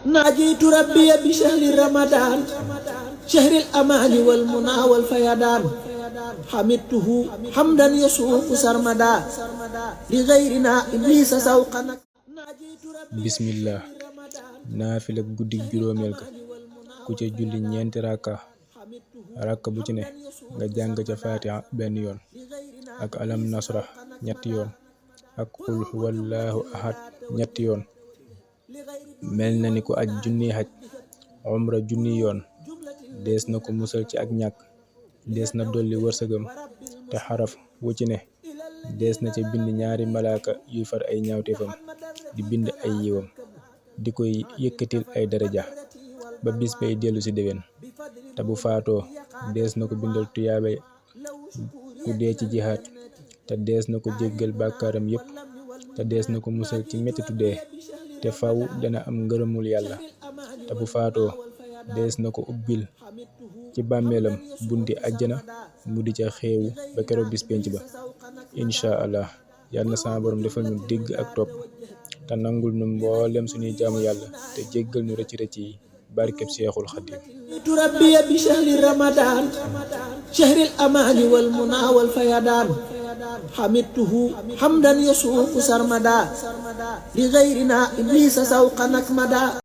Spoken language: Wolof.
ناجيت ربي بشهر رمضان شهر الأمان والمنى والفيضان حمدته حمدا يسوق سرمدا لغيرنا إبليس سوقا bismillah naafila guddi juróomeel ga ku ca julli ñeenti rakka bu ci ne nga jàng ca fatiha benn yoon ak alam nasrah ñetti yoon ak qul huwallahu ahad ñetti yoon mel na ni ku aj junniy xaj umra junniy yoon dees na ko musal ci ak ñàkk dees na dolli wërsëgam te xaraf wu ci ne dees na ca bind ñaari malaaka yuy far ay ñaawteefam di bind ay yiwam di koy yëkkatil ay daraja ba bis bay dellu ci déwén te bu faatoo dees na ko bindal tuyaabay ku dee ci jihaad te dees na ko jéggal bàkkaaram yépp te dees na ko musal ci mettitu dee te faw dana am ngërëmul yàlla te bu faatoo dees na ko ubbil ci bàmmeelam bunti àjjana mu di ca xeewu ba keroog bis penc ba incha allah yàlla na sama borom defal ñu dégg ak topp te nangul nu mboolem suñuy jaamu yàlla te jéggal ñu rëcc rëcc yi barkeb Seexul Xadiim ربي بشهر رمضان شهر الأمان والمنى والفيضان حمدته حمدا يسوق سرمدا لغيرنا إبليس سوقا نكمدا